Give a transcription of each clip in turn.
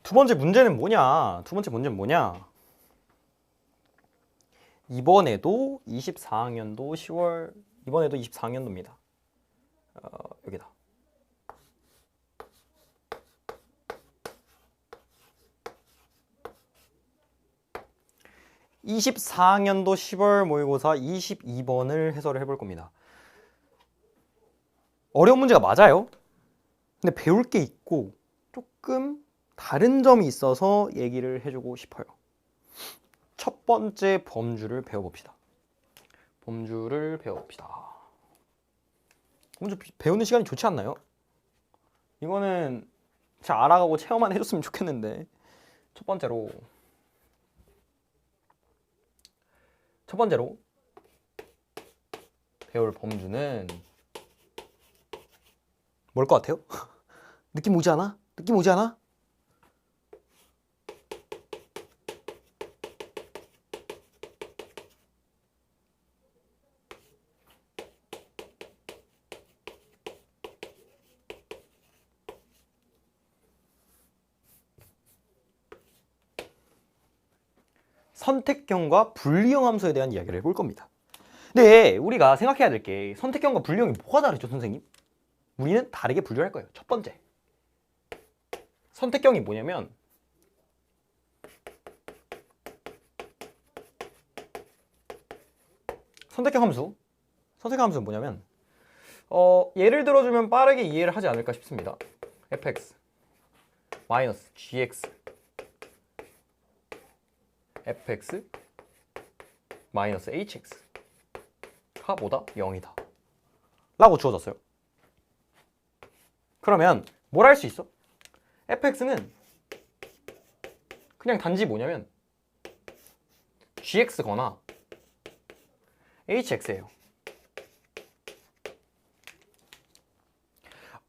두 번째 문제는 뭐냐? 두 번째 문제는 뭐냐? 이번에도 24학년도 10월, 이번에도 24학년도입니다. 여기다. (24학년도 10월) 모의고사 22번을 해설을 해볼 겁니다. 어려운 문제가 맞아요. 근데 배울 게 있고 조금 다른 점이 있어서 얘기를 해주고 싶어요. 첫 번째 범주를 배워봅시다. 범주를 배워봅시다. 범주 배우는 시간이 좋지 않나요? 이거는 잘 알아가고 체험만 해줬으면 좋겠는데. 첫 번째로 배울 범주는 뭘 것 같아요? 느낌 오지 않아? 느낌 오지 않아? 선택형과 분리형 함수에 대한 이야기를 해볼 겁니다. 네, 우리가 생각해야 될 게 선택형과 분리형이 뭐가 다르죠, 선생님? 우리는 다르게 분류할 거예요. 첫 번째, 선택형이 뭐냐면 선택형 함수는 뭐냐면 예를 들어주면 빠르게 이해를 하지 않을까 싶습니다. fx 마이너스 gx fx 마이너스 hx가 뭐다? 0이다 라고 주어졌어요. 그러면 뭘 할 수 있어? fx는 그냥 단지 뭐냐면 gx거나 hx예요.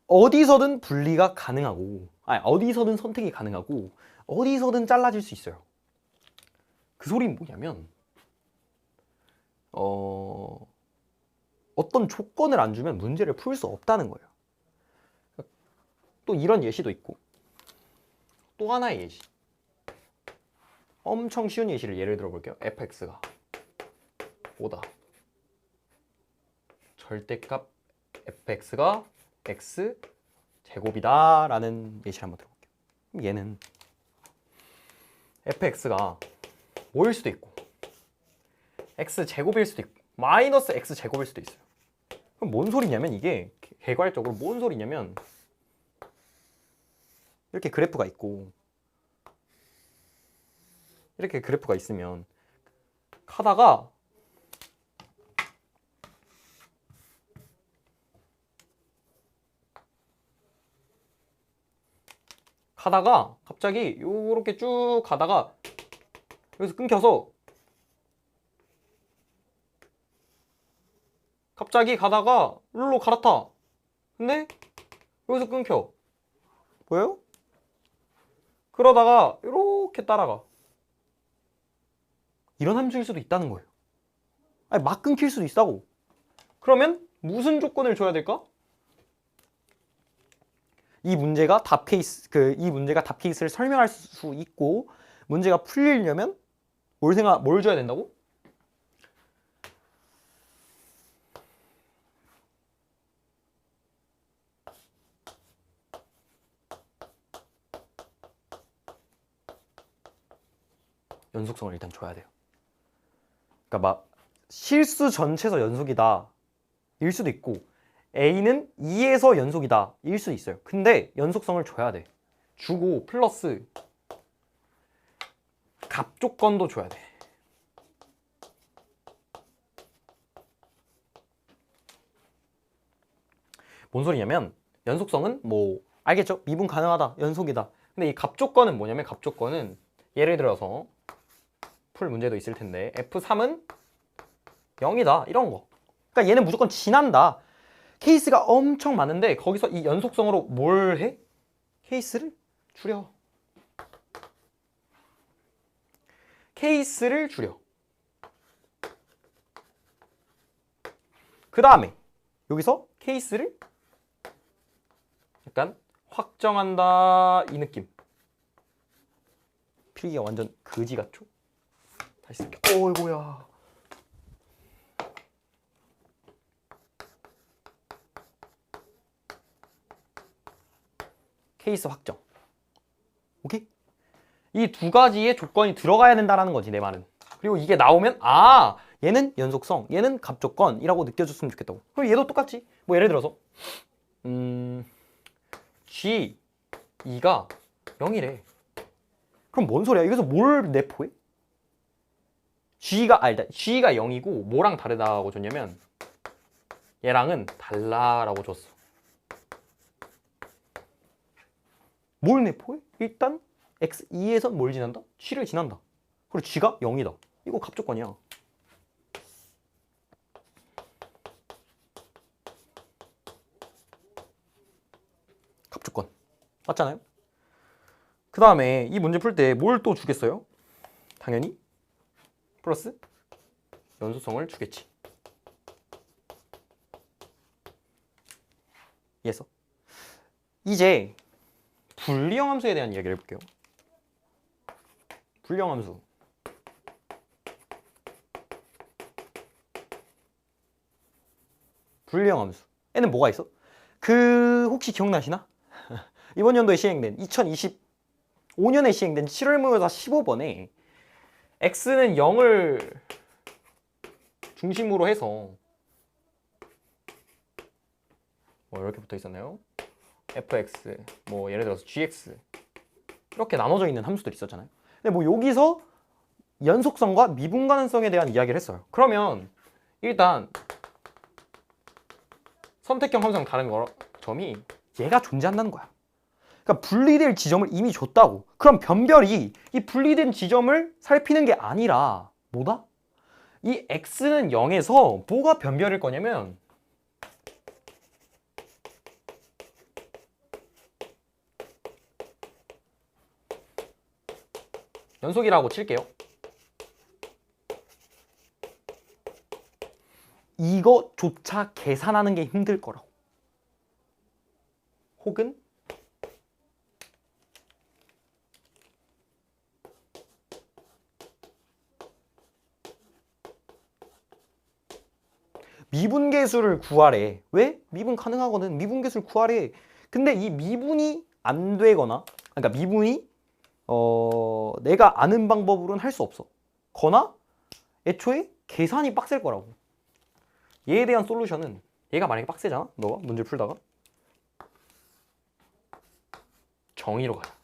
어디서든 분리가 가능하고, 어디서든 선택이 가능하고, 어디서든 잘라질 수 있어요. 그 소리는 뭐냐면 어떤 조건을 안 주면 문제를 풀 수 없다는 거예요. 또 이런 예시도 있고, 또 하나의 예시, 엄청 쉬운 예시를 예를 들어 볼게요. fx가 뭐다? 절대값 fx가 x 제곱이다 라는 예시를 한번 들어볼게요. 그럼 얘는 fx가 뭐일 수도 있고 x 제곱일 수도 있고 마이너스 x 제곱일 수도 있어요. 그럼 뭔 소리냐면, 이게 개괄적으로 뭔 소리냐면, 이렇게 그래프가 있고 이렇게 그래프가 있으면 가다가 갑자기 요렇게 쭉 가다가 여기서 끊겨서 갑자기 가다가 룰로 갈아타. 근데 여기서 끊겨. 보여요? 그러다가 이렇게 따라가. 이런 함수일 수도 있다는 거예요. 아니, 막 끊길 수도 있다고. 그러면 무슨 조건을 줘야 될까? 이 문제가 답 케이스를 설명할 수 있고 문제가 풀리려면 뭘 줘야 된다고? 연속성을 일단 줘야 돼요. 그러니까 막 실수 전체에서 연속이다 일 수도 있고 A는 2에서 연속이다 일 수도 있어요. 근데 연속성을 줘야 돼. 주고 플러스 값 조건도 줘야 돼. 뭔 소리냐면, 연속성은 뭐 알겠죠? 미분 가능하다, 연속이다. 근데 이 값 조건은 뭐냐면, 값 조건은 예를 들어서 풀 문제도 있을 텐데 F3은 0이다 이런 거. 그러니까 얘는 무조건 지난다. 케이스가 엄청 많은데 거기서 이 연속성으로 뭘 해? 케이스를 줄여. 케이스를 줄여. 그 다음에 여기서 케이스를 약간 확정한다 이 느낌. 필기가 완전 그지 같죠? 다시 쓸게. 어이구야. 케이스 확정. 오케이? 이 두 가지의 조건이 들어가야 된다라는 거지, 내 말은. 그리고 이게 나오면 아, 얘는 연속성, 얘는 갑조건이라고 느껴졌으면 좋겠다고. 그럼 얘도 똑같지. 뭐 예를 들어서 G 2가 0이래. 그럼 뭔 소리야? 여기서 뭘 내포해? G가 일단 G가 0이고 뭐랑 다르다고 줬냐면 얘랑은 달라라고 줬어. 뭘 내포해? 일단 X2에선 뭘 지난다? G를 지난다. 그리고 G가 0이다. 이거 갑조건이야. 갑조건. 맞잖아요? 그 다음에 이 문제 풀 때 뭘 또 주겠어요? 당연히 플러스 연속성을 주겠지. 이해했어? 이제 불리형 함수에 대한 이야기를 해볼게요. 불리형 함수. 불리형 함수. 얘는 뭐가 있어? 혹시 기억나시나? 이번 연도에 시행된 2025년에 시행된 7월 모의고사 15번에 x는 0을 중심으로 해서 뭐 이렇게 붙어 있었나요? fx, 뭐 예를 들어서 gx 이렇게 나눠져 있는 함수들이 있었잖아요. 근데 뭐 여기서 연속성과 미분 가능성에 대한 이야기를 했어요. 그러면 일단 선택형 함수랑 다른 점이 얘가 존재한다는 거야. 그러니까 분리될 지점을 이미 줬다고. 그럼 변별이 이 분리된 지점을 살피는 게 아니라 뭐다? 이 x는 0에서 뭐가 변별일 거냐면 연속이라고 칠게요. 이거조차 계산하는 게 힘들 거라고. 혹은 미분계수를 구하래. 왜? 미분 가능하거든. 미분계수를 구하래. 근데 이 미분이 안 되거나, 그러니까 미분이 내가 아는 방법으로는 할 수 없어. 거나 애초에 계산이 빡셀 거라고. 얘에 대한 솔루션은 얘가 만약에 빡세잖아? 너가 문제를 풀다가 정의로 가자.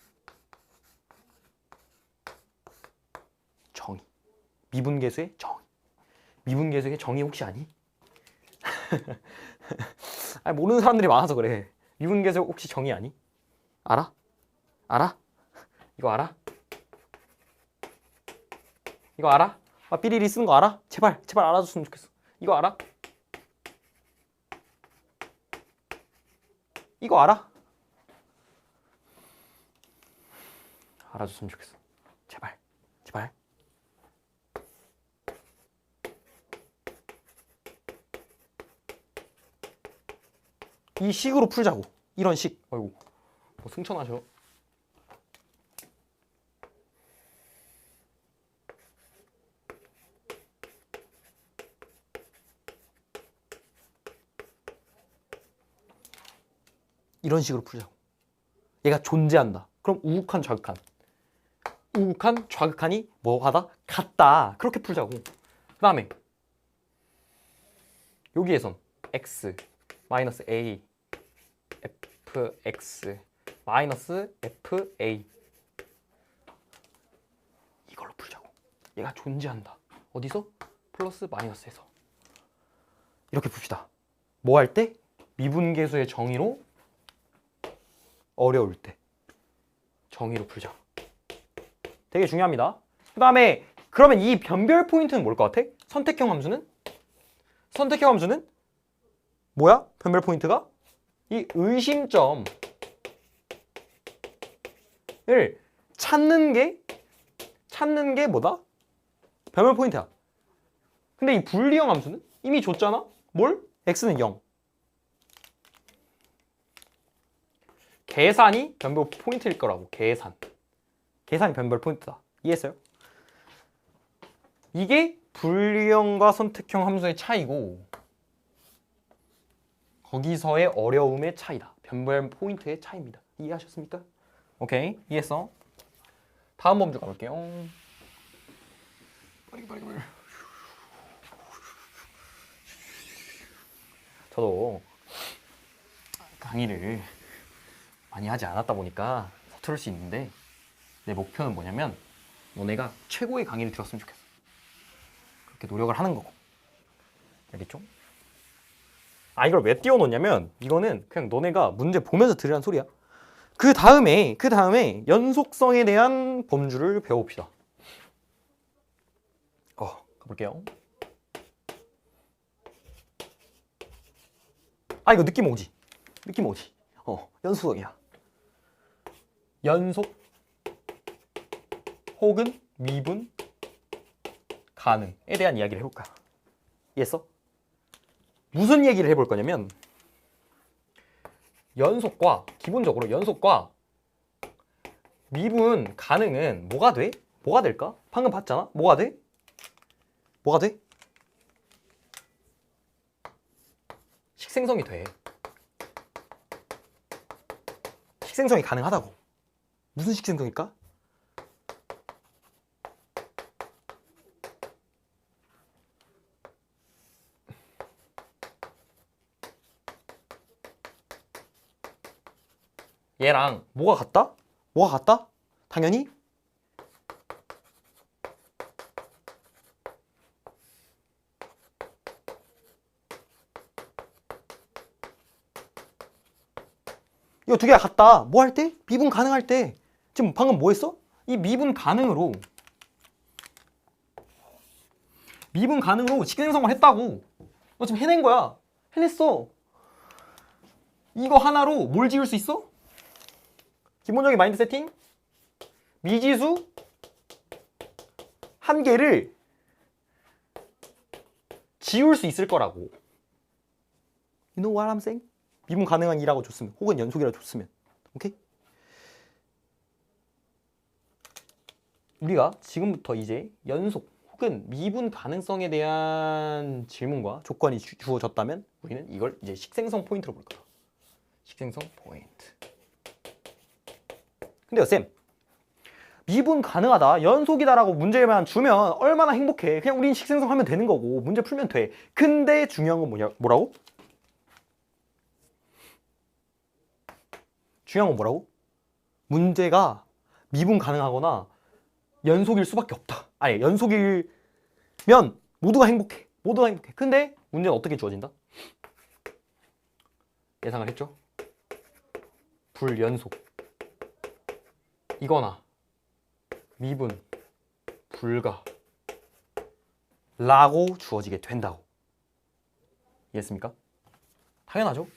정의. 미분계수의 정의. 미분계수의 정의 혹시 아니? 아니, 모르는 사람들이 많아서 그래. 미분계수 혹시 정의 아니? 알아? 알아? 이거 알아? 이거 알아? 아, 삐리리 쓰는 거 알아? 제발 알아줬으면 좋겠어. 이거 알아? 이거 알아? 알아줬으면 좋겠어. 제발. 이 식으로 풀자고. 이런 식. 아이고, 뭐 승천하셔. 이런 식으로 풀자고. 얘가 존재한다. 그럼 우극한 좌극한. 우극한 좌극한이 뭐하다? 같다. 그렇게 풀자고. 그 다음에 여기에선 x 마이너스 a fx 마이너스 fa 이걸로 풀자고. 얘가 존재한다. 어디서? 플러스 마이너스에서. 이렇게 풉시다. 뭐 할 때? 미분계수의 정의로 어려울 때 정의로 풀자. 되게 중요합니다. 그 다음에 그러면 이 변별 포인트는 뭘 것 같아? 선택형 함수는 뭐야? 변별 포인트가 이 의심점을 찾는 게 뭐다? 변별 포인트야. 근데 이 분리형 함수는 이미 줬잖아? 뭘? x는 0. 계산이 변별 포인트일 거라고. 계산이 변별 포인트다. 이해했어요? 이게 분리형과 선택형 함수의 차이고 거기서의 어려움의 차이다. 변별 포인트의 차이입니다. 이해하셨습니까? 오케이, 이해했어? 다음 범주 가볼게요. 저도 강의를 많이 하지 않았다 보니까 서투를 수 있는데 내 목표는 뭐냐면 너네가 최고의 강의를 들었으면 좋겠어. 그렇게 노력을 하는 거고. 알겠죠? 아, 이걸 왜 띄워놓냐면 이거는 그냥 너네가 문제 보면서 들으란 소리야. 그 다음에 연속성에 대한 범주를 배워봅시다. 가볼게요. 아, 이거 느낌 오지? 느낌 오지? 연속성이야. 연속 혹은 미분 가능에 대한 이야기를 해볼까? 이해했어? 무슨 얘기를 해볼 거냐면 기본적으로 연속과 미분 가능은 뭐가 돼? 뭐가 될까? 방금 봤잖아? 뭐가 돼? 뭐가 돼? 식생성이 돼. 식생성이 가능하다고. 무슨 식생성일까? 얘랑 뭐가 같다? 뭐가 같다? 당연히 이거 두 개가 같다. 뭐 할 때? 미분 가능할 때. 지금 방금 뭐 했어? 이 미분 가능으로 식생성을 했다고. 너 지금 해낸 거야. 해냈어. 이거 하나로 뭘 지을 수 있어? 기본적인 마인드 세팅? 미지수 한 개를 지울 수 있을 거라고. You know what I'm saying? 미분 가능한 2라고 줬으면 혹은 연속이라고 줬으면. 오케이? 우리가 지금부터 이제 연속 혹은 미분 가능성에 대한 질문과 조건이 주어졌다면 우리는 이걸 이제 식생성 포인트로 볼 거다. 식생성 포인트. 근데요, 쌤, 미분 가능하다, 연속이다라고 문제만 주면 얼마나 행복해. 그냥 우린 식생성 하면 되는 거고 문제 풀면 돼. 근데 중요한 건 뭐라고? 중요한 건 뭐라고? 문제가 미분 가능하거나 연속일 수밖에 없다. 아니, 연속이면 모두가 행복해. 모두가 행복해. 근데 문제는 어떻게 주어진다? 예상을 했죠? 불연속 이거나 미분 불가 라고 주어지게 된다고. 이해했습니까? 당연하죠?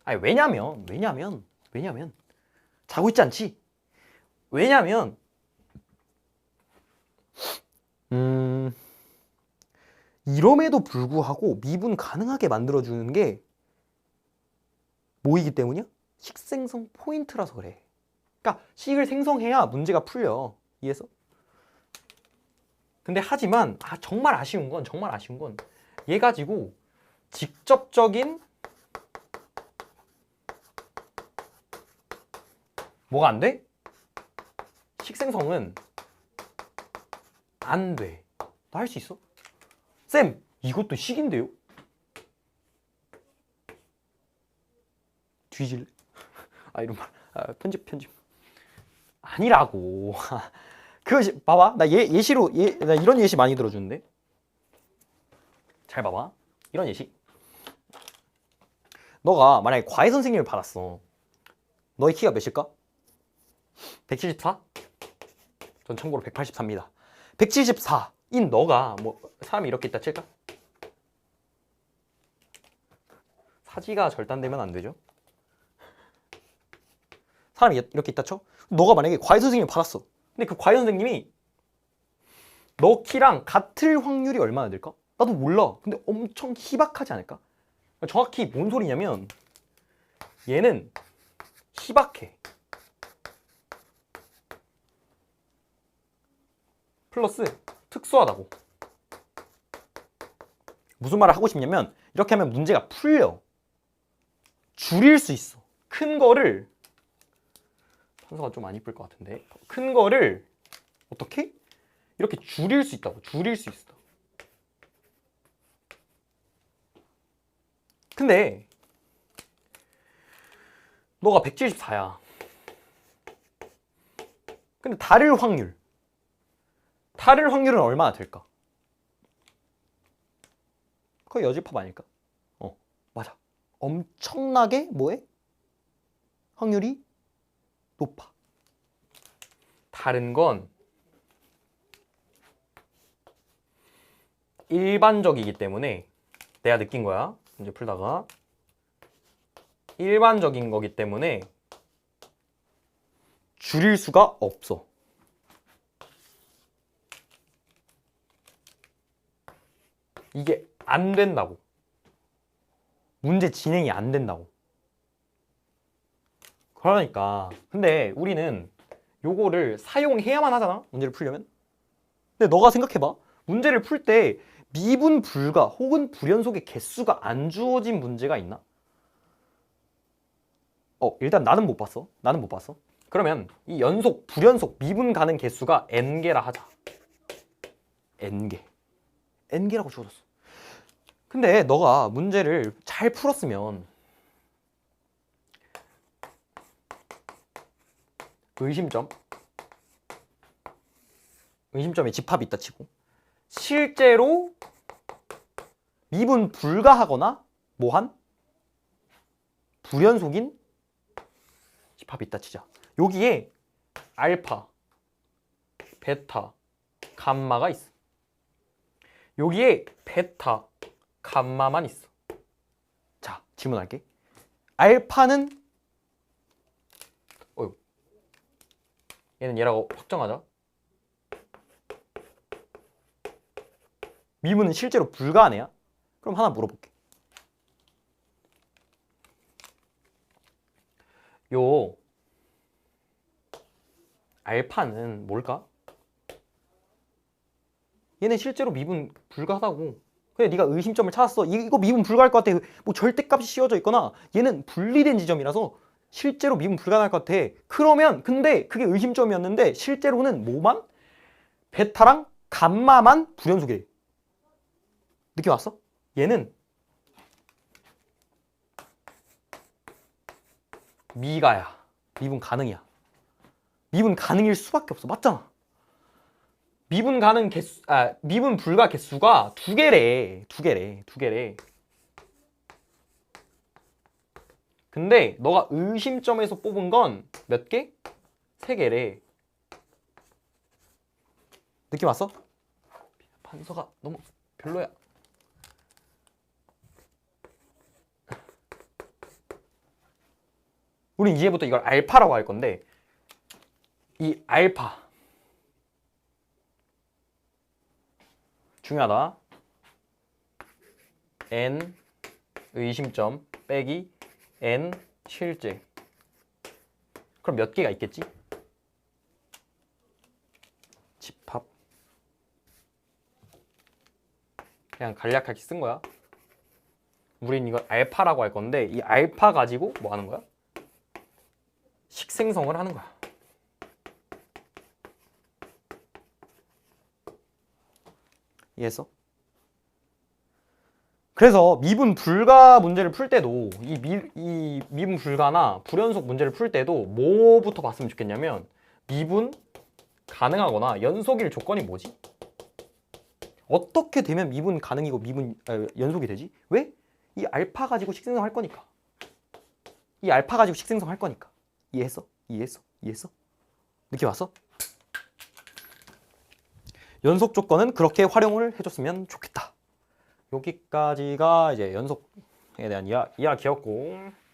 아니, 왜냐면 자고 있지 않지? 왜냐면 이럼에도 불구하고 미분 가능하게 만들어주는 게 뭐이기 때문이야? 식생성 포인트라서 그래. 그러니까 식을 생성해야 문제가 풀려. 이해했어? 근데 하지만 정말 아쉬운 건 얘 가지고 직접적인 뭐가 안 돼? 식생성은 안 돼. 나 할 수 있어? 쌤, 이것도 식인데요? 뒤질래? 이런 말. 편집. 아니라고. 그것이, 봐봐. 나 예시로, 나 이런 예시 많이 들어주는데? 잘 봐봐. 이런 예시. 너가 만약에 과외 선생님을 받았어. 너의 키가 몇일까? 174? 전 참고로 184입니다. 174인 너가 사람이 이렇게 있다 칠까? 사지가 절단되면 안 되죠. 사람이 이렇게 있다 쳐? 너가 만약에 과외 선생님을 받았어. 근데 그 과외 선생님이 너 키랑 같을 확률이 얼마나 될까? 나도 몰라. 근데 엄청 희박하지 않을까? 정확히 뭔 소리냐면 얘는 희박해. 플러스 특수하다고. 무슨 말을 하고 싶냐면 이렇게 하면 문제가 풀려. 줄일 수 있어. 큰 거를 판서가 좀 안 이쁠 것 같은데 큰 거를 어떻게? 이렇게 줄일 수 있다고. 줄일 수 있어. 근데 너가 174야. 근데 다를 확률은 얼마나 될까? 거의 여집합 아닐까? 맞아. 엄청나게 뭐해? 확률이 높아. 다른 건 일반적이기 때문에 내가 느낀 거야. 이제 풀다가 일반적인 거기 때문에 줄일 수가 없어. 이게 안 된다고. 문제 진행이 안 된다고. 그러니까 근데 우리는 요거를 사용해야만 하잖아. 문제를 풀려면. 근데 너가 생각해봐. 문제를 풀 때 미분 불가 혹은 불연속의 개수가 안 주어진 문제가 있나? 일단 나는 못 봤어. 그러면 이 연속, 불연속, 미분 가능 개수가 n개라 하자. n개라고 주어졌어. 근데 너가 문제를 잘 풀었으면 의심점에 집합이 있다 치고 실제로 미분 불가하거나 뭐한 불연속인 집합이 있다 치자. 여기에 알파, 베타, 감마가 있어. 여기에 베타, 감마만 있어. 자, 질문할게. 알파는 얘는 얘라고 확정하자. 미분은 실제로 불가하네요. 그럼 하나 물어볼게. 요 알파는 뭘까? 얘는 실제로 미분 불가하다고. 그래, 네가 의심점을 찾았어. 이거 미분 불가할 것 같아. 뭐 절대값이 씌워져 있거나 얘는 분리된 지점이라서 실제로 미분 불가할 것 같아. 그러면 근데 그게 의심점이었는데 실제로는 뭐만? 베타랑 감마만 불연속이래. 느낌 왔어? 얘는 미가야. 미분 가능이야. 미분 가능일 수밖에 없어. 맞잖아. 미분 가능 개수, 미분 불가 개수가 두 개래. 근데 너가 의심점에서 뽑은 건 몇 개? 3개래. 느낌 왔어? 판서가 너무 별로야. 우린 이제부터 이걸 알파라고 할 건데 이 알파 중요하다. n 의심점 빼기 n 실제. 그럼 몇 개가 있겠지? 집합. 그냥 간략하게 쓴 거야. 우린 이걸 알파라고 할 건데 이 알파 가지고 뭐 하는 거야? 식생성을 하는 거야. 이해했어? 그래서 미분 불가 문제를 풀 때도 이 미분 불가나 불연속 문제를 풀 때도 뭐부터 봤으면 좋겠냐면 미분 가능하거나 연속일 조건이 뭐지? 어떻게 되면 미분 가능이고 연속이 되지? 왜? 이 알파 가지고 식생성 할 거니까. 이해했어? 느낌 왔어? 연속 조건은 그렇게 활용을 해줬으면 좋겠다. 여기까지가 이제 연속에 대한 이야기였고,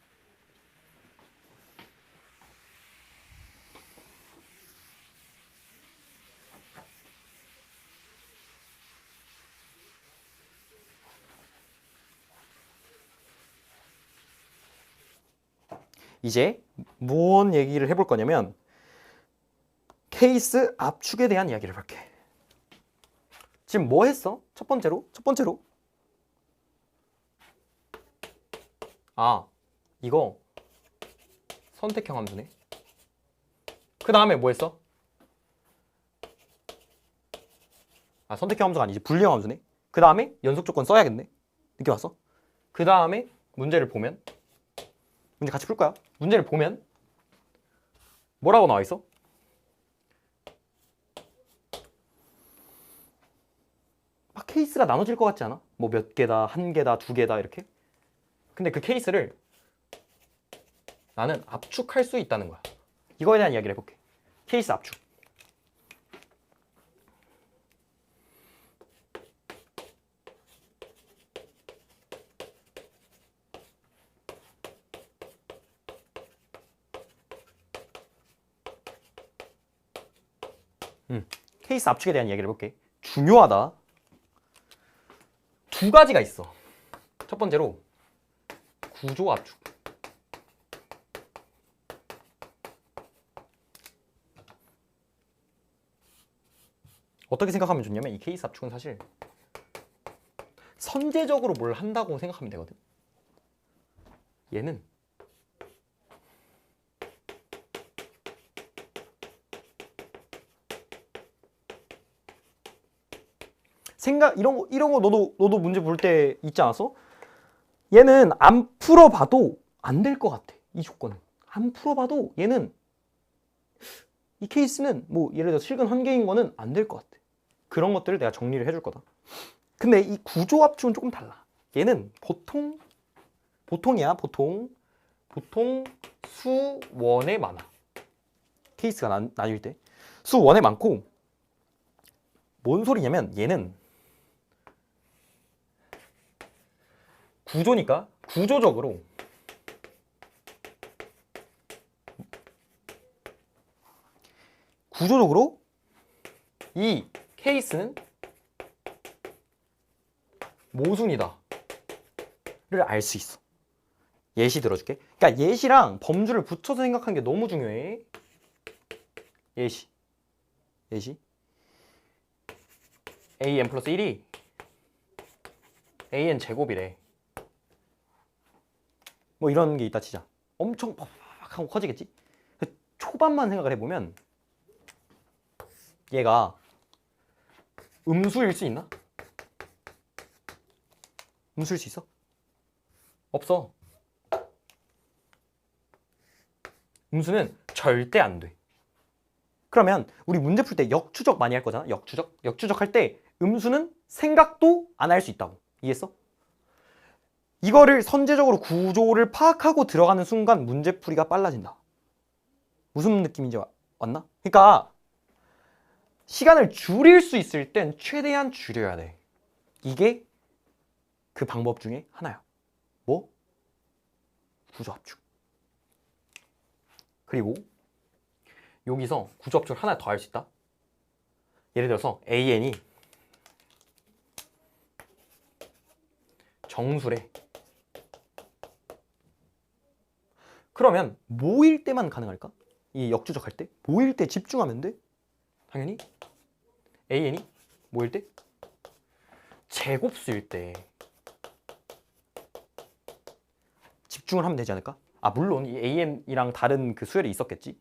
이제 무슨 얘기를 해볼 거냐면 케이스 압축에 대한 이야기를 해볼게. 지금 뭐 했어? 첫 번째로 이거 선택형 함수네. 그 다음에 뭐 했어? 선택형 함수가 아니지, 불리형 함수네. 그 다음에 연속 조건 써야겠네. 느낌 왔어? 그 다음에 문제를 보면, 문제 같이 풀 거야. 문제를 보면 뭐라고 나와 있어? 막 케이스가 나눠질 것 같지 않아? 뭐 몇 개다, 한 개다, 두 개다 이렇게. 근데 그 케이스를 나는 압축할 수 있다는 거야. 이거에 대한 이야기를 해볼게. 케이스 압축. 케이스 압축에 대한 이야기를 해볼게. 중요하다. 두 가지가 있어. 첫 번째로 구조 압축. 어떻게 생각하면 좋냐면 이 케이스 압축은 사실 선제적으로 뭘 한다고 생각하면 되거든. 얘는 이런 거 너도 문제 볼 때 있지 않았어? 얘는 안 풀어봐도 안 될 것 같아. 이 조건은 안 풀어봐도 얘는 이 케이스는 뭐 예를 들어 실근 한 개인 거는 안 될 것 같아. 그런 것들을 내가 정리를 해줄 거다. 근데 이 구조 압축은 조금 달라. 얘는 보통이야. 보통 수원에 많아. 케이스가 나뉠 때 수원에 많고, 뭔 소리냐면 얘는 구조니까 구조적으로 이 케이스는 모순이다 를 알 수 있어. 예시 들어줄게. 그러니까 예시랑 범주를 붙여서 생각하는 게 너무 중요해. 예시 an 플러스 1이 an 제곱이래. 뭐 이런 게 있다 치자. 엄청 팍 하고 커지겠지. 초반만 생각을 해보면 얘가 음수일 수 있나? 음수일 수 있어? 없어. 음수는 절대 안 돼. 그러면 우리 문제 풀 때 역추적 많이 할 거잖아. 역추적 할 때 음수는 생각도 안 할 수 있다고. 이해했어? 이거를 선제적으로 구조를 파악하고 들어가는 순간 문제풀이가 빨라진다. 무슨 느낌인지 왔나? 그러니까 시간을 줄일 수 있을 땐 최대한 줄여야 돼. 이게 그 방법 중에 하나야. 뭐? 구조압축. 그리고 여기서 구조압축을 하나 더 할 수 있다. 예를 들어서 AN이 정수래. 그러면 모일 때만 가능할까? 이 역추적할 때? 모일 때 집중하면 돼? 당연히 AN이 모일 때? 제곱수일 때 집중을 하면 되지 않을까? 물론 이 AN이랑 다른 그 수열이 있었겠지.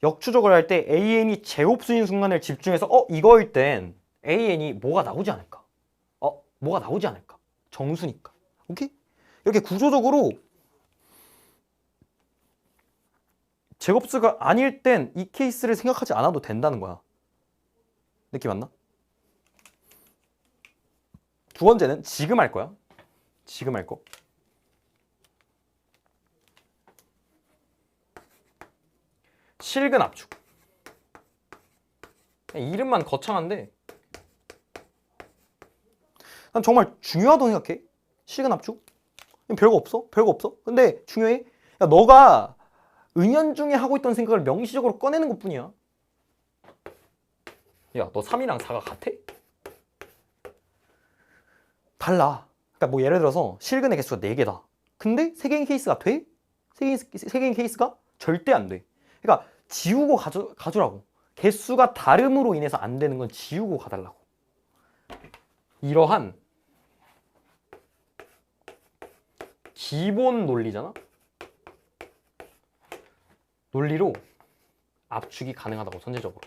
역추적을 할 때 AN이 제곱수인 순간을 집중해서 이거일 땐 AN이 뭐가 나오지 않을까? 뭐가 나오지 않을까? 정수니까. 오케이? 이렇게 구조적으로 제곱수가 아닐 땐 이 케이스를 생각하지 않아도 된다는 거야. 느낌 왔나? 두 번째는 지금 할 거야. 지금 할 거. 실근 압축. 이름만 거창한데 난 정말 중요하다고 생각해. 실근 압축. 별거 없어. 근데 중요해. 야, 너가 은연중에 하고 있던 생각을 명시적으로 꺼내는 것뿐이야. 야, 너 3이랑 4가 같아? 달라. 그러니까 뭐 예를 들어서 실근의 개수가 4개다. 근데 3개인 케이스가 돼? 세 개인 케이스가 절대 안 돼. 그러니까 지우고 가주라고. 개수가 다름으로 인해서 안 되는 건 지우고 가달라고. 이러한 기본 논리잖아. 논리로 압축이 가능하다고, 선제적으로.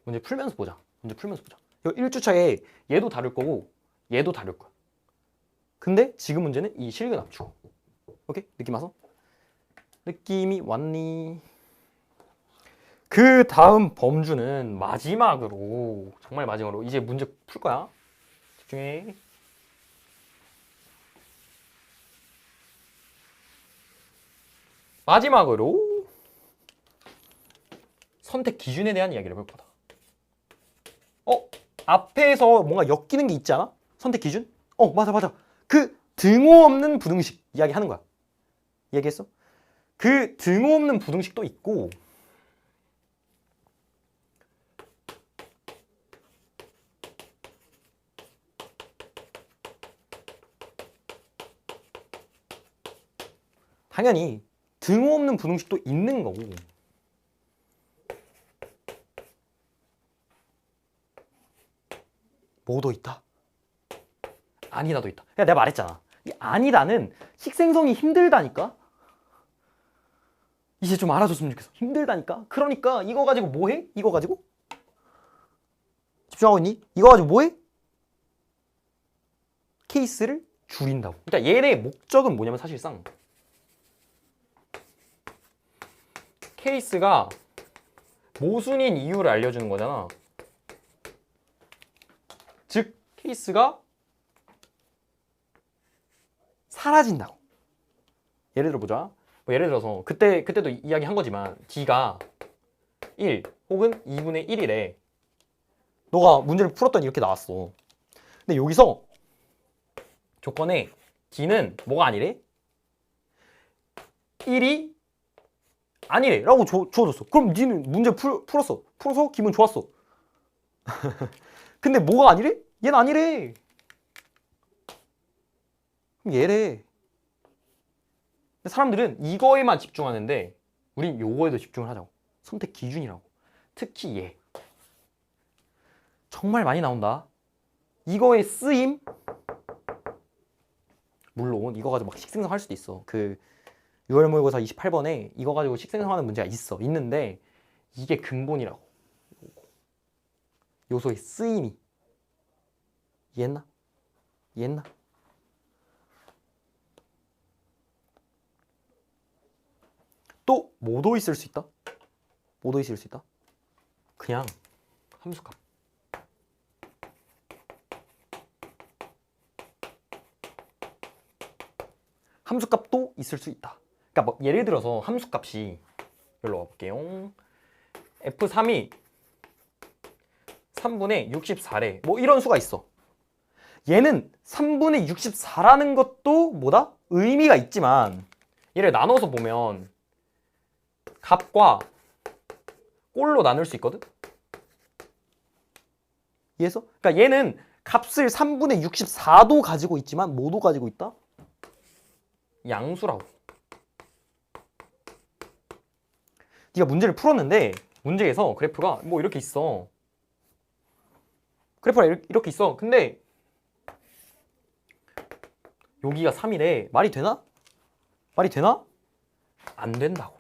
문제 풀면서 보자. 문제 풀면서 보자. 이거 1주차에 얘도 다를 거고 얘도 다를 거야. 근데 지금 문제는 이 실근 압축. 오케이? 느낌 와서? 느낌이 왔니? 그 다음 범주는 마지막으로, 정말 마지막으로 이제 문제 풀 거야. 집중해. 마지막으로 선택 기준에 대한 이야기를 볼 거다. 앞에서 뭔가 엮이는 게 있지 않아? 선택 기준? 맞아. 그 등호 없는 부등식 이야기 하는 거야. 이야기했어? 그 등호 없는 부등식도 있고, 당연히 등호 없는 부등식도 있는 거고, 뭐도 있다? 아니다도 있다. 야, 내가 말했잖아. 이 아니다는 식생성이 힘들다니까? 이제 좀 알아줬으면 좋겠어. 힘들다니까? 그러니까 이거 가지고 뭐 해? 이거 가지고? 집중하고 있니? 이거 가지고 뭐 해? 케이스를 줄인다고. 그러니까 얘의 목적은 뭐냐면 사실상 케이스가 모순인 이유를 알려주는 거잖아. 즉 케이스가 사라진다고. 예를 들어 보자. 예를 들어서 그때도 이야기한 거지만 D가 1 혹은 2분의 1이래. 너가 문제를 풀었더니 이렇게 나왔어. 근데 여기서 조건에 D는 뭐가 아니래? 1이 아니래 라고 주어졌어. 그럼 니는 문제 풀어서 기분 좋았어. 근데 뭐가 아니래? 얘는 아니래. 그럼 얘래. 사람들은 이거에만 집중하는데 우린 요거에도 집중을 하자고. 선택 기준이라고. 특히 얘. 정말 많이 나온다. 이거의 쓰임, 물론 이거 가지고 막 식생성할 수도 있어. 그 6월 모의고사 28번에 이거 가지고 식생성하는 문제가 있는데 이게 근본이라고. 요소의 쓰임이. 이해했나? 또 뭐도 있을 수 있다? 그냥 함수값. 함수값도 있을 수 있다. 그러니까 뭐 예를 들어서 함수값이, 여기로 와볼게요. F3이 3분의 64래. 뭐 이런 수가 있어. 얘는 3분의 64라는 것도 뭐다? 의미가 있지만 얘를 나눠서 보면 값과 꼴로 나눌 수 있거든? 이해했어? 그러니까 얘는 값을 3분의 64도 가지고 있지만 뭐도 가지고 있다? 양수라고. 네가 문제를 풀었는데 문제에서 그래프가 뭐 이렇게 있어. 그래프가 이렇게 있어. 근데 여기가 3이래. 말이 되나? 안 된다고.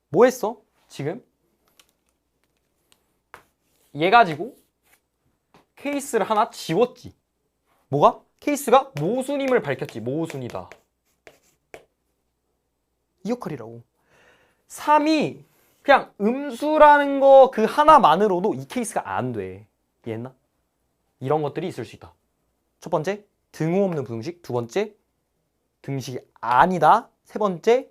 뭐 했어? 지금? 얘 가지고 케이스를 하나 지웠지. 뭐가? 케이스가 모순임을 밝혔지. 모순이다. 이 역할이라고. 3이 그냥 음수라는 거 그 하나만으로도 이 케이스가 안 돼. 이해했나? 이런 것들이 있을 수 있다. 첫 번째, 등호 없는 부등식. 두 번째, 등식이 아니다. 세 번째,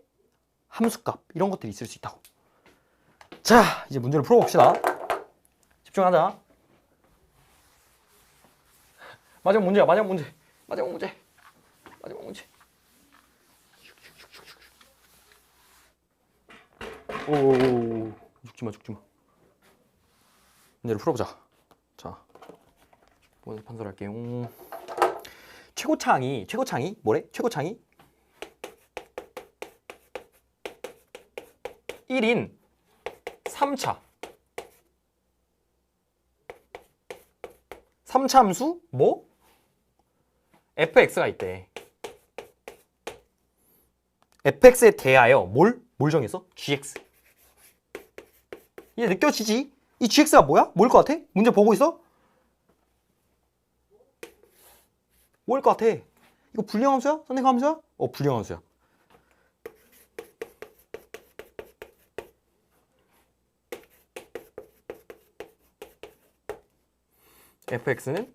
함수값. 이런 것들이 있을 수 있다고. 자, 이제 문제를 풀어봅시다. 집중하자. 마지막 문제야. 마지막 문제. 오, 죽지마. 문제를 풀어보자. 자, 먼저 판설할게요. 최고창이 뭐래? 최고창이 1인 3차 3차 함수 뭐? fx가 있대. fx에 대하여 뭘 정했어? gx. 이제 느껴지지? 이 gx가 뭐야? 뭐일 것 같아? 문제 보고 있어? 뭐일 것 같아? 이거 불량함수야? 선택함수야? 불량함수야. fx는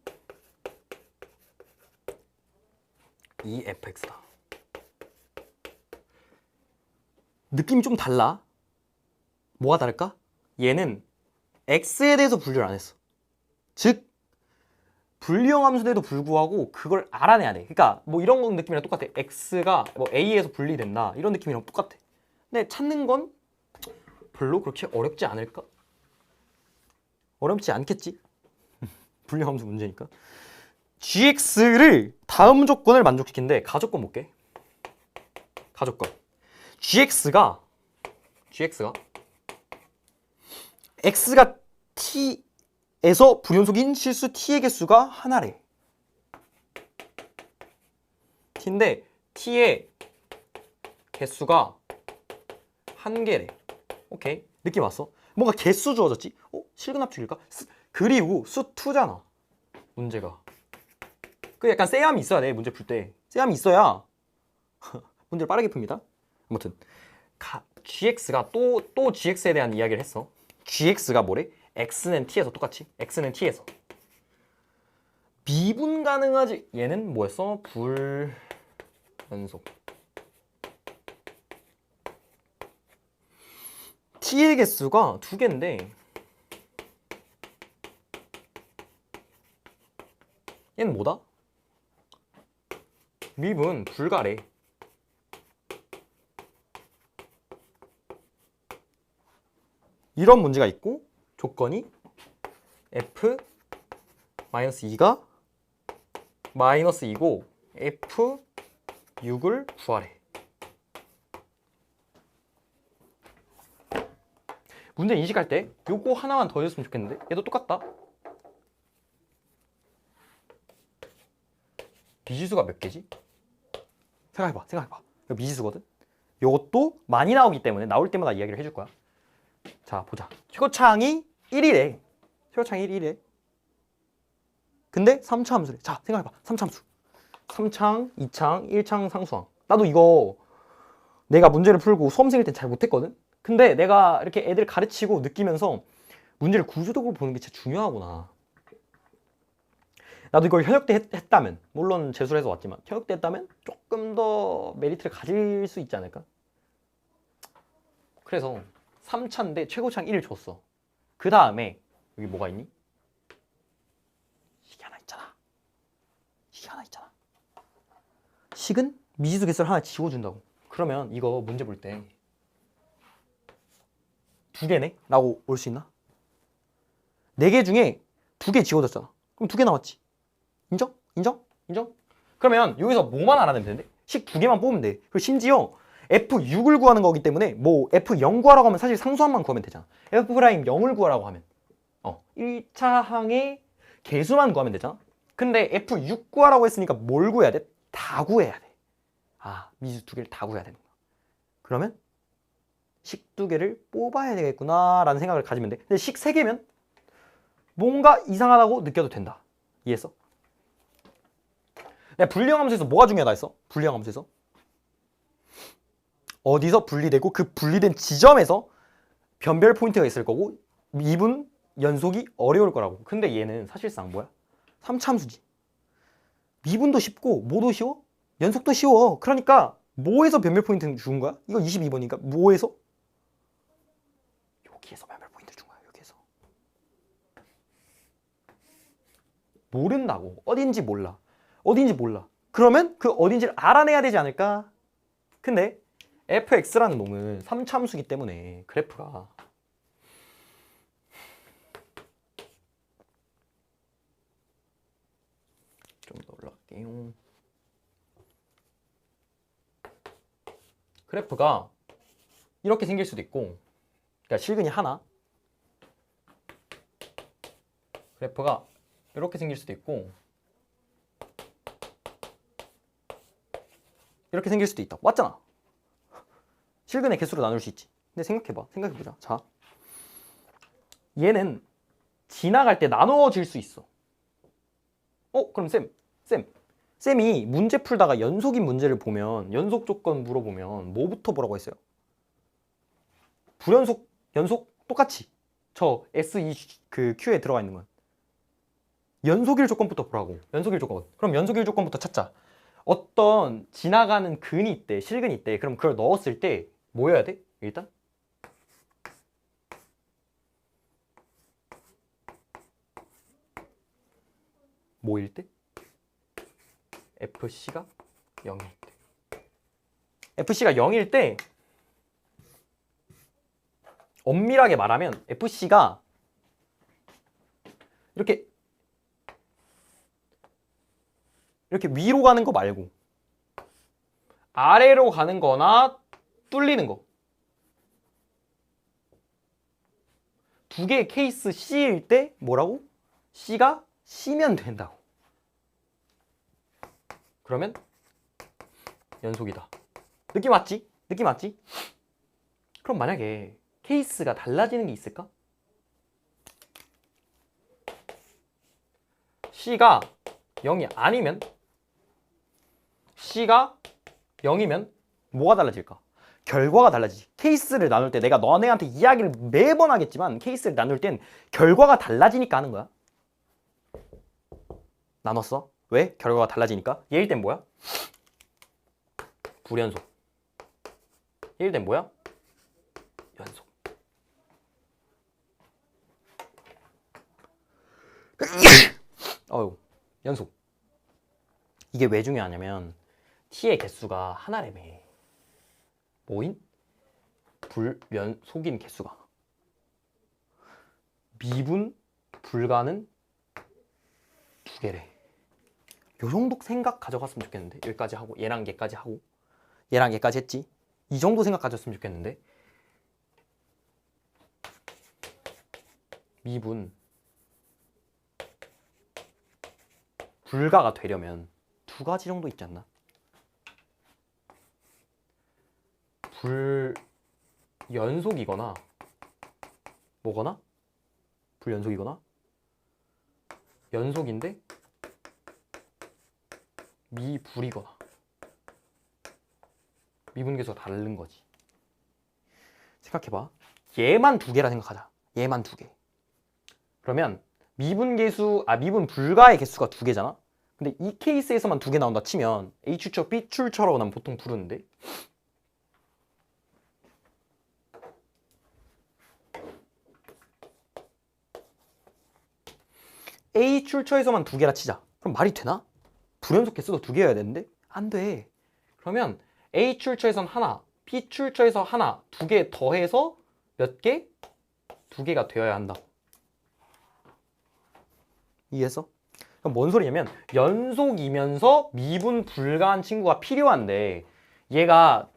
2fx다. 느낌이 좀 달라. 뭐가 다를까? 얘는 x에 대해서 분류를 안 했어. 즉 불리형 함수에도 불구하고 그걸 알아내야 돼. 그러니까 뭐 이런 건 느낌이랑 똑같아. x가 뭐 a에서 분리된다 이런 느낌이랑 똑같아. 근데 찾는 건 별로 그렇게 어렵지 않을까? 어렵지 않겠지? 불리형 함수 문제니까. gx를 다음 조건을 만족시키는데 가조건 볼게. 가조건. gx가 x가 t에서 불연속인 실수 t의 개수가 하나래. t인데 t의 개수가 한 개래. 오케이. 느낌 왔어? 뭔가 개수 주어졌지? 실근합축일까? 그리고 수2잖아. 문제가. 그 약간 쎄함이 있어야 돼. 문제 풀 때. 쎄함이 있어야 문제를 빠르게 풉니다. 아무튼 gx가 또 gx에 대한 이야기를 했어. gx가 뭐래? x는 t에서 똑같이. x는 t에서. 미분 가능하지. 얘는 뭐였어? 불연속. t의 개수가 2개인데 얘는 뭐다? 미분 불가래. 이런 문제가 있고 조건이 f-2가 -2고 f6을 구하래. 문제 인식할 때 요거 하나만 더 해줬으면 좋겠는데 얘도 똑같다. 미지수가 몇 개지? 생각해봐. 이거 미지수거든? 요것도 많이 나오기 때문에 나올 때마다 이야기를 해줄 거야. 자, 보자. 최고창이 1이래. 최고창이 1이래. 근데 3차 함수래. 자, 생각해봐. 3차 함수. 3창, 2창, 1창 상수항. 나도 이거 내가 문제를 풀고 수험생일 땐 잘 못했거든? 근데 내가 이렇게 애들 가르치고 느끼면서 문제를 구조적으로 보는 게 진짜 중요하구나. 나도 이걸 현역 때 했다면, 물론 재수해서 왔지만 현역 때 했다면 조금 더 메리트를 가질 수 있지 않을까? 그래서 3차인데 최고창 1을 줬어. 그 다음에 여기 뭐가 있니? 식이 하나 있잖아. 식은 미지수 개수를 하나 지워준다고. 그러면 이거 문제 볼 때 2개네? 라고 올 수 있나? 4개 중에 2개 지워졌잖아. 그럼 2개 나왔지. 인정? 그러면 여기서 뭐만 알아내면 되는데? 식 2개만 뽑으면 돼. 그리고 심지어 F6을 구하는 거기 때문에 뭐 F0 구하라고 하면 사실 상수항만 구하면 되잖아. F'0을 구하라고 하면 1차 항의 개수만 구하면 되잖아. 근데 F6 구하라고 했으니까 뭘 구해야 돼? 다 구해야 돼. 미지수 2개를 다 구해야 되는 거야. 그러면 식 2개를 뽑아야 되겠구나 라는 생각을 가지면 돼. 근데 식 3개면 뭔가 이상하다고 느껴도 된다. 이해했어? 내가 불리형 함수에서 뭐가 중요하다 했어? 불리형 함수에서 어디서 분리되고 그 분리된 지점에서 변별 포인트가 있을 거고 미분 연속이 어려울 거라고. 근데 얘는 사실상 뭐야? 3차 함수지. 미분도 쉽고 뭐도 쉬워? 연속도 쉬워. 그러니까 뭐에서 변별 포인트를 준 거야? 이거 22번이니까 뭐에서? 여기에서 변별 포인트를 준 거야. 여기에서. 모른다고. 어딘지 몰라. 그러면 그 어딘지를 알아내야 되지 않을까? 근데 fx라는 놈은 3차 함수기 때문에 그래프가 좀 더 올라갈게요. 그래프가 이렇게 생길 수도 있고 그러니까 실근이 하나. 그래프가 이렇게 생길 수도 있고 이렇게 생길 수도 있다. 맞잖아. 실근의 개수로 나눌 수 있지. 근데 생각해보자. 자, 얘는 지나갈 때 나누어질 수 있어. 그럼 쌤이 문제 풀다가 연속인 문제를 보면 연속 조건 물어보면 뭐부터 보라고 했어요? 불연속, 연속 똑같이 저 S2 그 Q에 들어가 있는 건 연속일 조건부터 보라고. 연속일 조건. 그럼 연속일 조건부터 찾자. 어떤 지나가는 근이 있대, 실근이 있대. 그럼 그걸 넣었을 때 뭐 해야 돼? 일단 뭐일 때? FC가 0일 때. FC가 0일 때 엄밀하게 말하면 FC가 이렇게 위로 가는 거 말고 아래로 가는 거나 뚫리는 거. 두 개의 케이스 C일 때 뭐라고? C가 C면 된다고. 그러면 연속이다. 느낌 왔지? 느낌 왔지? 그럼 만약에 케이스가 달라지는 게 있을까? C가 0이 아니면 C가 0이면 뭐가 달라질까? 결과가 달라지지. 케이스를 나눌 때 내가 너네한테 이야기를 매번 하겠지만 케이스를 나눌 땐 결과가 달라지니까 하는 거야. 나눴어. 왜? 결과가 달라지니까. 얘일 땐 뭐야? 불연속. 얘일 땐 뭐야? 연속. 연속. 이게 왜 중요하냐면 t의 개수가 하나라며. 뭐인? 불연속인 개수가. 미분 불가는 두 개래. 요 정도 생각 가져갔으면 좋겠는데. 여기까지 하고 얘랑 얘까지 하고 얘랑 얘까지 했지. 이 정도 생각 가졌으면 좋겠는데. 미분 불가가 되려면 두 가지 정도 있지 않나? 불연속이거나 뭐거나? 불연속이거나 연속인데 미불이거나 미분계수가 다른 거지. 생각해봐. 얘만 두 개라 생각하자. 얘만 두 개. 그러면 미분 불가의 개수가 두 개잖아. 근데 이 케이스에서만 두 개 나온다 치면 A 출처, B 출처라고 난 보통 부르는데 A 출처에서만 두 개라 치자. 그럼 말이 되나? 불연속 개수도 두 개여야 되는데? 안 돼. 그러면 A 출처에선 하나, B 출처에서 하나, 두 개 더해서 몇 개? 두 개가 되어야 한다. 이해했어? 그럼 뭔 소리냐면 연속이면서 미분 불가한 친구가 필요한데 얘가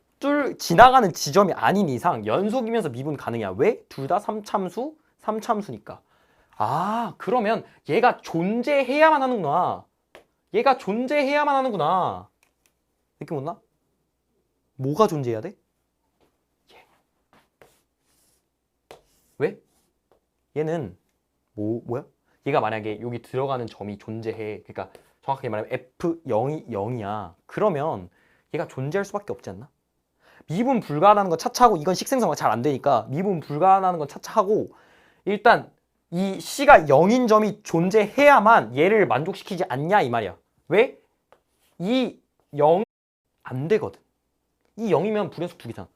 지나가는 지점이 아닌 이상 연속이면서 미분 가능이야. 왜? 둘 다 3참수, 3참수니까. 아, 그러면 얘가 존재해야만 하는구나. 얘가 존재해야만 하는구나. 느낌 온나? 뭐가 존재해야 돼? 얘. 왜? 얘는 뭐야? 얘가 만약에 여기 들어가는 점이 존재해. 그러니까 정확하게 말하면 F0이 0이야. 그러면 얘가 존재할 수밖에 없지 않나? 미분 불가하다는 건 차차하고 이건 식생성가 잘 안 되니까 미분 불가하다는 건 차차하고 일단 이 C가 0인 점이 존재해야만 얘를 만족시키지 않냐 이 말이야. 왜? 이 0 안 되거든. 이 0이면 불연속 두 개잖아.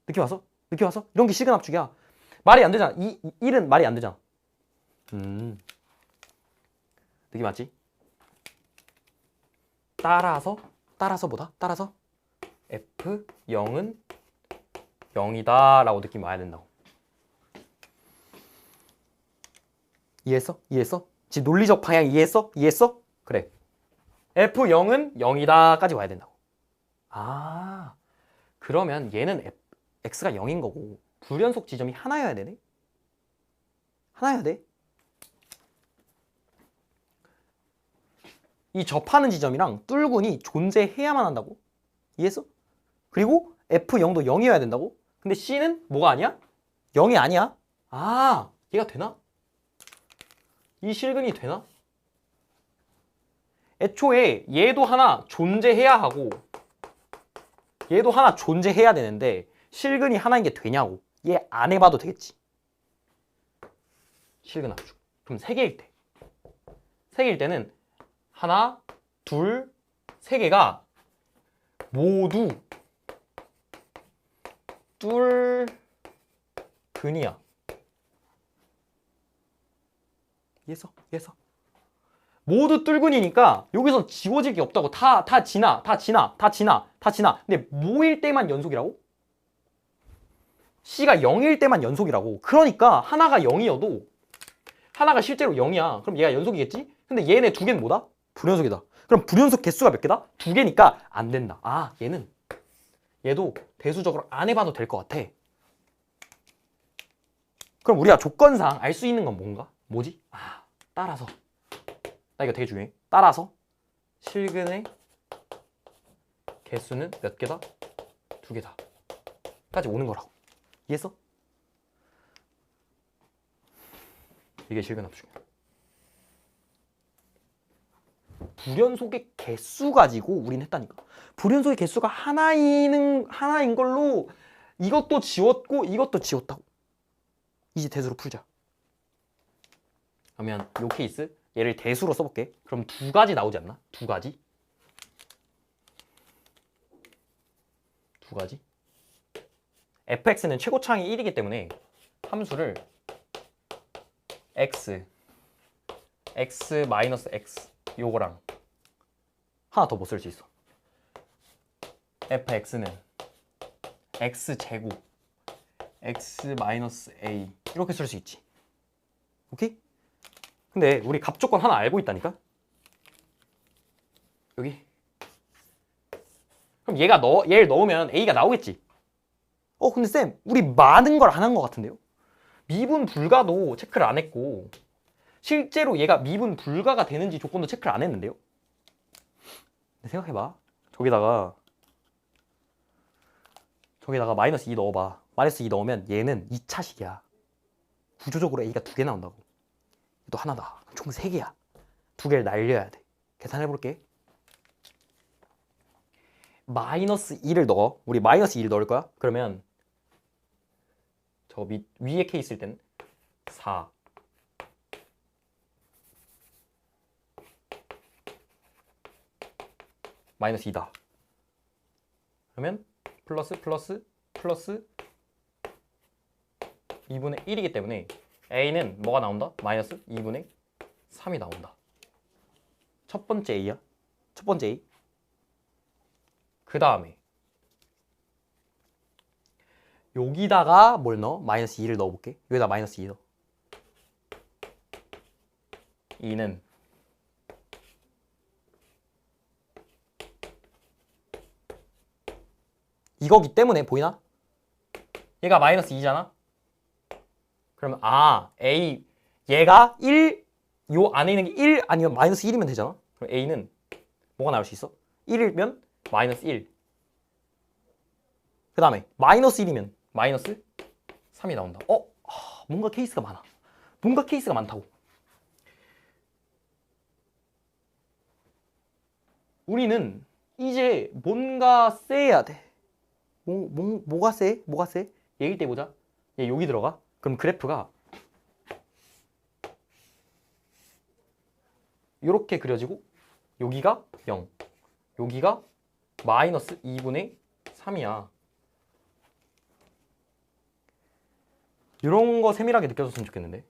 느낌 왔어? 느낌 왔어? 이런 게 시근 압축이야. 말이 안 되잖아. 이 1은 말이 안 되잖아. 느낌 맞지? 따라서 뭐다? 따라서 F0은 0이다 라고 느낌 와야 된다고. 이해했어? 이해했어? 지금 논리적 방향 이해했어? 이해했어? 그래. F0은 0이다 까지 와야 된다고. 아, 그러면 얘는 X가 0인 거고 불연속 지점이 하나여야 되네. 하나여야 돼. 이 접하는 지점이랑 뚫군이 존재해야만 한다고. 이해했어? 그리고 F0도 0이어야 된다고. 근데 C는 뭐가 아니야? 0이 아니야. 아, 얘가 되나? 이 실근이 되나? 애초에 얘도 하나 존재해야 하고 얘도 하나 존재해야 되는데 실근이 하나인 게 되냐고. 얘 안 해봐도 되겠지. 실근 합주. 그럼 3개일 때. 3개일 때는 하나, 둘, 3개가 모두 뚫근이야. 이해했어? 이해했어? 모두 뚫근이니까 여기서 지워질 게 없다고. 다 지나. 근데 뭐일 때만 연속이라고? C가 0일 때만 연속이라고. 그러니까 하나가 0이어도 하나가 실제로 0이야. 그럼 얘가 연속이겠지? 근데 얘네 2개는 뭐다? 불연속이다. 그럼 불연속 개수가 몇 개다? 2개니까 안 된다. 아, 얘도 대수적으로 안 해봐도 될 것 같아. 그럼 우리가 조건상 알 수 있는 건 뭔가? 뭐지? 아, 따라서. 나 이거 되게 중요해. 따라서 실근의 개수는 몇 개다? 2개다. 까지 오는 거라고. 이해했어? 이게 실근 합중이야. 불연속의 개수 가지고 우린 했다니까. 불연속의 개수가 하나인 걸로 이것도 지웠고 이것도 지웠다고. 이제 대수로 풀자. 그러면 요 케이스 얘를 대수로 써볼게. 그럼 2가지 나오지 않나? 2가지? 2가지? fx는 최고차항이 1이기 때문에 함수를 x 마이너스 x 요거랑 하나 더 못 쓸 수 있어. fx는 x제곱 x 마이너스 a 이렇게 쓸 수 있지. 오케이? 근데 우리 갑조건 하나 알고 있다니까? 여기. 그럼 얘를 넣으면 a가 나오겠지. 근데 쌤, 우리 많은 걸 안 한 것 같은데요? 미분 불가도 체크를 안 했고 실제로 얘가 미분 불가가 되는지 조건도 체크를 안 했는데요? 생각해봐. 저기다가 마이너스 2 넣어봐. 마이너스 2 넣으면 얘는 2차식이야. 구조적으로 a가 2개 나온다고. 또 하나다. 총 3개야. 2개를 날려야 돼. 계산해볼게. 마이너스 2를 넣어. 우리 마이너스 2를 넣을 거야. 그러면 저 위에 케이스일 때는 4 마이너스 2다. 그러면 플러스 2분의 1이기 때문에 a는 뭐가 나온다? 마이너스 2분의 3이 나온다. 첫 번째 a야. 첫 번째 a. 그 다음에 여기다가 뭘 넣어? 마이너스 2를 넣어볼게. 여기다 마이너스 2 넣어. 2는 이거기 때문에 보이나? 얘가 마이너스 2잖아? 그러면 A 얘가 1, 요 안에 있는 게 1 아니면 마이너스 1이면 되잖아? 그럼 A는 뭐가 나올 수 있어? 1이면 마이너스 1. 그 다음에 마이너스 1이면 마이너스 3이 나온다. 뭔가 케이스가 많아. 뭔가 케이스가 많다고. 우리는 이제 뭔가 세야 돼. 뭐가 세? 뭐가 세? 얘일 때 보자. 얘 여기 들어가. 그럼 그래프가 이렇게 그려지고 여기가 0, 여기가 마이너스 2분의 3이야. 이런 거 세밀하게 느껴졌으면 좋겠는데.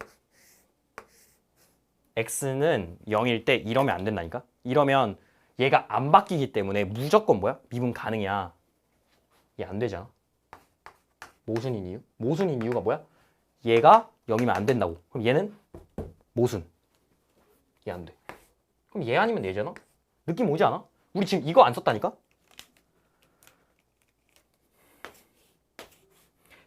x는 0일 때 이러면 안 된다니까? 이러면 얘가 안 바뀌기 때문에 무조건 뭐야? 미분 가능이야. 얘 안 되잖아. 모순인 이유? 모순인 이유가 뭐야? 얘가 0이면 안 된다고. 그럼 얘는 모순. 얘 안 돼. 그럼 얘 아니면 얘잖아? 느낌 오지 않아? 우리 지금 이거 안 썼다니까?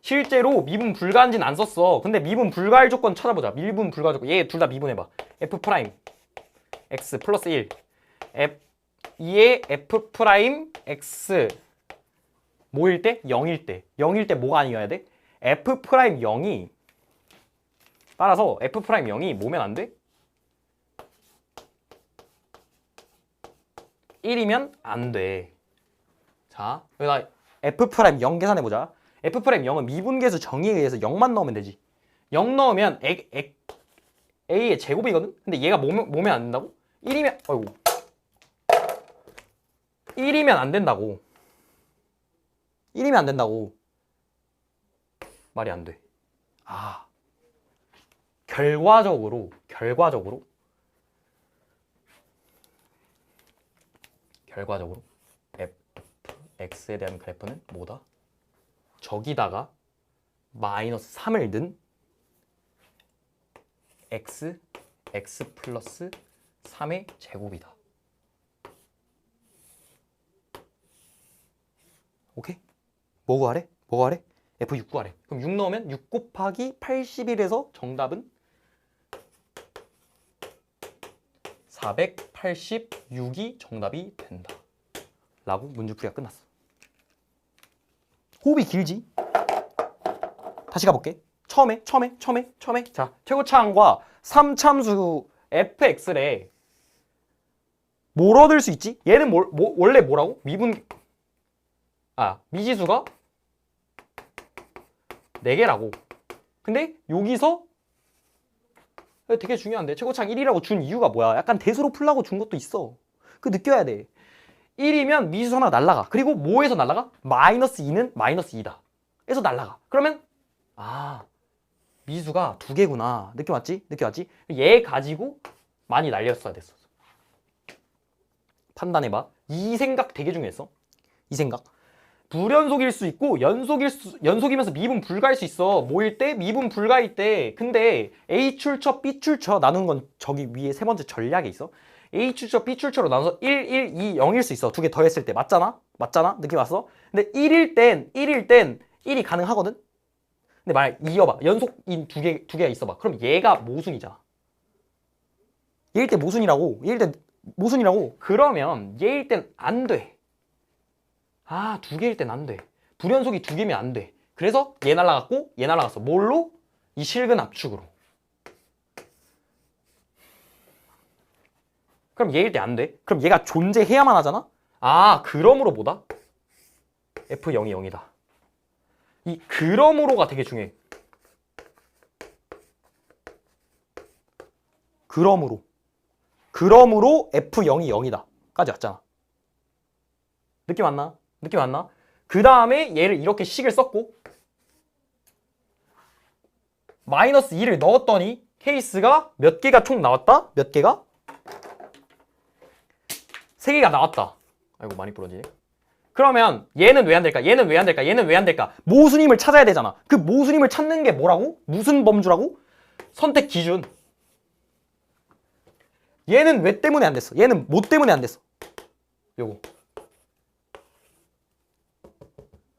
실제로 미분 불가한지는 안 썼어. 근데 미분 불가할 조건 찾아보자. 미분 불가 조건. 얘 둘 다 미분해봐. f 프라임 x 플러스 1 2의 f 프라임 x 뭐일 때? 0일 때. 0일 때 뭐가 아니어야 돼? f 프라임 0이 따라서 f 프라임 0이 뭐면 안 돼? 1이면 안 돼. 자, 여기다 f 프라임 0 계산해보자. f 프라임 0은 미분계수 정의에 의해서 0만 넣으면 되지. 0 넣으면 a의 제곱이거든? 근데 얘가 뭐면 안 된다고? 1이면, 어이구. 1이면 안 된다고. 1이면 안 된다고. 말이 안 돼. 아. 결과적으로 fx에 대한 그래프는 뭐다? 저기다가 마이너스 3을 넣은 x 플러스 3의 제곱이다. 오케이? 뭐 구하래? f6 구하래. 그럼 6 넣으면 6 곱하기 81에서 정답은 486이 정답이 된다. 라고 문제풀이가 끝났어. 호흡이 길지? 다시 가볼게. 처음에. 자, 최고차항과 3참수 fx래. 뭘 얻을 수 있지? 얘는 원래 뭐라고? 미지수가 4개라고. 근데 여기서 되게 중요한데 최고차항 1이라고 준 이유가 뭐야? 약간 대수로 풀라고 준 것도 있어. 그거 느껴야 돼. 1이면 미지수 하나 날라가. 그리고 뭐에서 날라가? 마이너스 2는 마이너스 2다. 에서 날라가. 그러면 미지수가 2개구나. 느낌 왔지? 얘 가지고 많이 날렸어야 됐어. 판단해봐. 이 생각 되게 중요했어. 이 생각. 불연속일 수 있고 연속이면서 미분 불가일 수 있어. 뭐일 때? 미분 불가일 때. 근데 A 출처, B 출처 나누는 건 저기 위에 세 번째 전략에 있어. A 출처, B 출처로 나눠서 1, 1, 2, 0일 수 있어. 두 개 더했을 때. 맞잖아? 느낌 왔어? 근데 1일 땐 1이 가능하거든? 근데 만약 이어봐. 연속인 두 개가 있어봐. 그럼 얘가 모순이잖아. 얘일 때 모순이라고. 그러면 얘일 땐 안 돼. 두 개일 땐 안 돼. 불연속이 2개면 안 돼. 그래서 얘 날라갔고 얘 날라갔어. 뭘로? 이 실근 압축으로. 그럼 얘일 때 안 돼. 그럼 얘가 존재해야만 하잖아? 그러므로 뭐다? f0이 0이다. 이 그러므로가 되게 중요해. 그러므로 f0이 0이다. 까지 왔잖아. 느낌 왔나? 그 다음에 얘를 이렇게 식을 썼고 마이너스 2를 넣었더니 케이스가 몇 개가 총 나왔다? 몇 개가? 3개가 나왔다. 아이고 많이 부러지네. 그러면 얘는 왜 안 될까? 모순임을 찾아야 되잖아. 그 모순임을 찾는 게 뭐라고? 무슨 범주라고? 선택 기준. 얘는 왜 때문에 안 됐어? 얘는 뭐 때문에 안 됐어? 요거.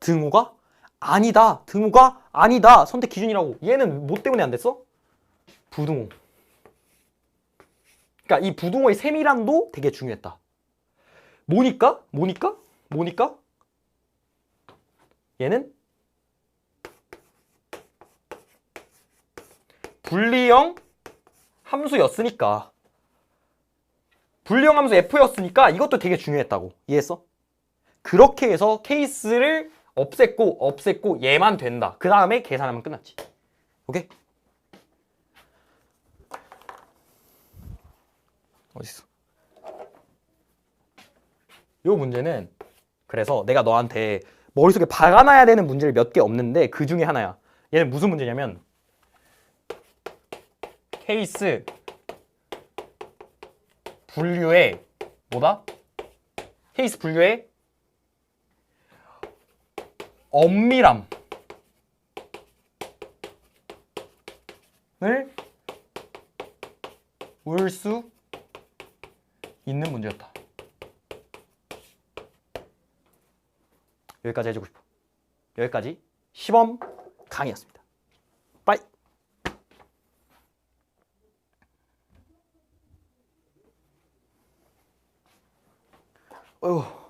등호가 아니다. 선택 기준이라고. 얘는 뭐 때문에 안 됐어? 부등호. 그러니까 이 부등호의 세밀함도 되게 중요했다. 뭐니까? 얘는 분리형 함수였으니까. 분리형 함수 f였으니까 이것도 되게 중요했다고. 이해했어? 그렇게 해서 케이스를 없앴고 얘만 된다. 그 다음에 계산하면 끝났지. 오케이? 어딨어? 요 문제는 그래서 내가 너한테 머릿속에 박아놔야 되는 문제를 몇 개 없는데 그 중에 하나야. 얘는 무슨 문제냐면 케이스 분류의 뭐다? 케이스 분류의 엄밀함을 볼 수 있는 문제였다. 여기까지 해주고 싶어. 여기까지 시범 강의였습니다. 빠이. 어휴.